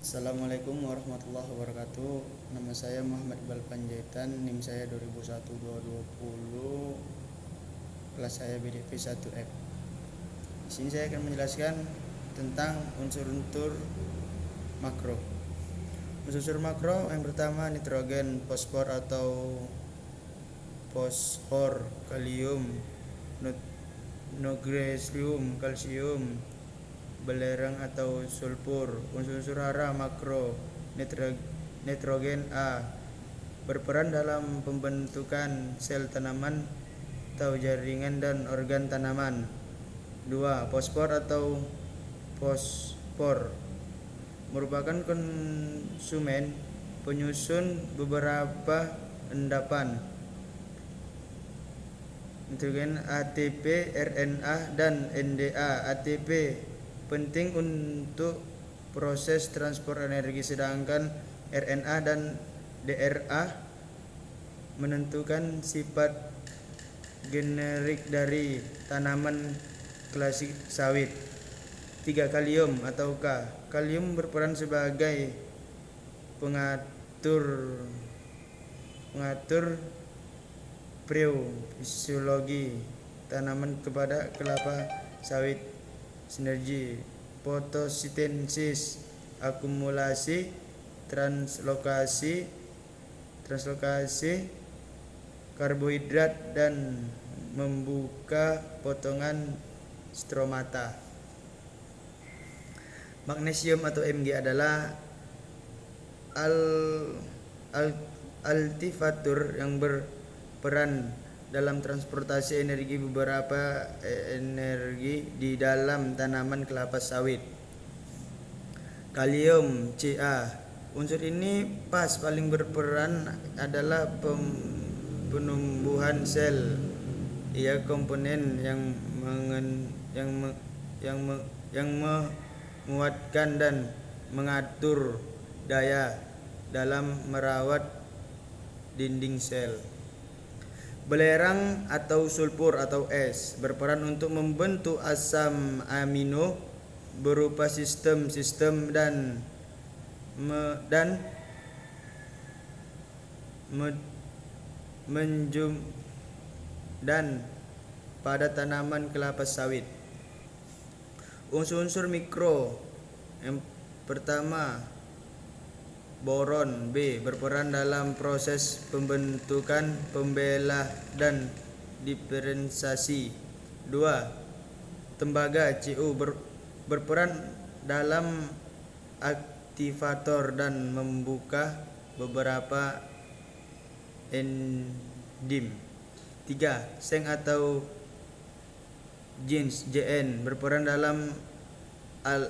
Assalamualaikum warahmatullahi wabarakatuh. Nama saya Muhammad Iqbal Panjaitan, NIM saya 201220, kelas saya BDP 1F. Di sini saya akan menjelaskan tentang unsur-unsur makro. Unsur makro yang pertama nitrogen, fosfor atau fosfor, kalium, magnesium, kalsium, belerang atau sulfur. Unsur-unsur hara makro, nitrogen A berperan dalam pembentukan sel tanaman atau jaringan dan organ tanaman. 2. Fosfor atau fosfor merupakan konsumen penyusun beberapa endapan nitrogen ATP, RNA, dan NDA. ATP penting untuk proses transport energi, sedangkan RNA dan DRA menentukan sifat generik dari tanaman klasik sawit. 3. Kalium atau K. Kalium berperan sebagai pengatur fisiologi tanaman kepada kelapa sawit. Sinergi fotosintesis, akumulasi, translokasi karbohidrat, dan membuka potongan stromata. Magnesium atau Mg adalah aktivator yang berperan dalam transportasi beberapa energi di dalam tanaman kelapa sawit. Kalium Ca. Unsur ini paling berperan adalah penumbuhan sel. Ia komponen yang menguatkan dan mengatur daya dalam merawat dinding sel. Belerang atau sulfur atau S berperan untuk membentuk asam amino berupa sistem dan pada tanaman kelapa sawit. Unsur-unsur mikro yang pertama boron B berperan dalam proses pembentukan, pembelah, dan diferensiasi. 2. Tembaga Cu berperan dalam aktivator dan membuka beberapa enzim. 3. Seng atau jeans Jn berperan dalam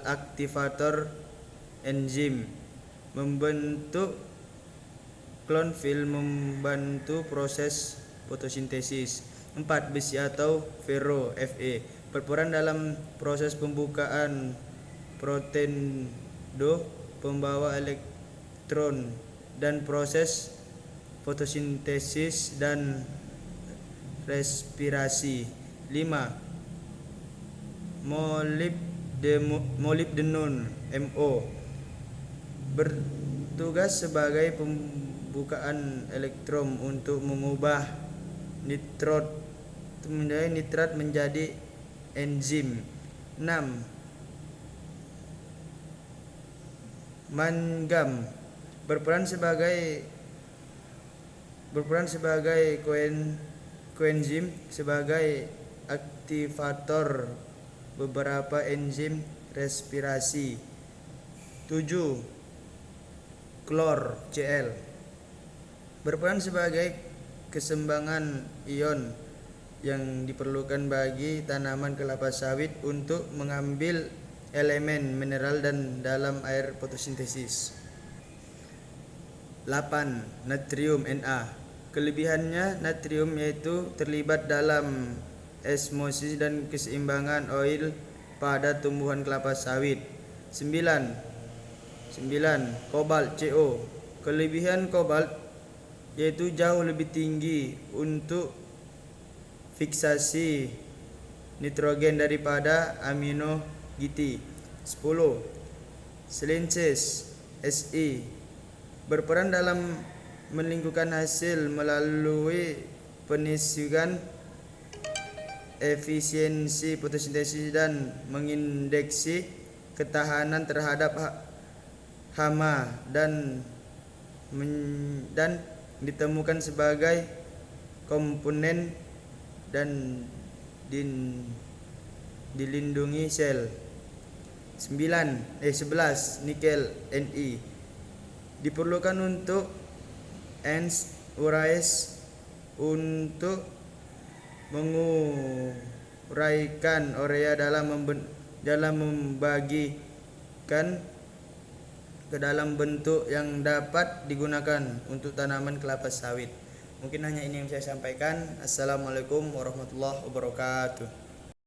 aktivator enzim membentuk klorofil, membantu proses fotosintesis. 4. Besi atau ferro Fe berperan dalam proses pembukaan protendo pembawa elektron dan proses fotosintesis dan respirasi. 5. Molybdenum Mo bertugas sebagai pembukaan elektron untuk mengubah nitrat menjadi enzim. 6. Mangam berperan sebagai koenzim sebagai aktivator beberapa enzim respirasi. 7. Klor Cl berperan sebagai keseimbangan ion yang diperlukan bagi tanaman kelapa sawit untuk mengambil elemen mineral dan dalam air fotosintesis. 8. Natrium Na. Kelebihannya natrium yaitu terlibat dalam osmosis dan keseimbangan oil pada tumbuhan kelapa sawit. 9. Kobalt Co. Kelebihan kobalt yaitu jauh lebih tinggi untuk fiksasi nitrogen daripada amino GT. 10. Silences SI berperan dalam meningkatkan hasil melalui peningkatan efisiensi fotosintesis dan mengindeksi ketahanan terhadap hama dan ditemukan sebagai komponen dan dilindungi sel. 11 nikel Ni diperlukan untuk urais untuk menguraikan urea dalam membagikan ke dalam bentuk yang dapat digunakan untuk tanaman kelapa sawit. Mungkin hanya ini yang saya sampaikan. Assalamualaikum warahmatullahi wabarakatuh.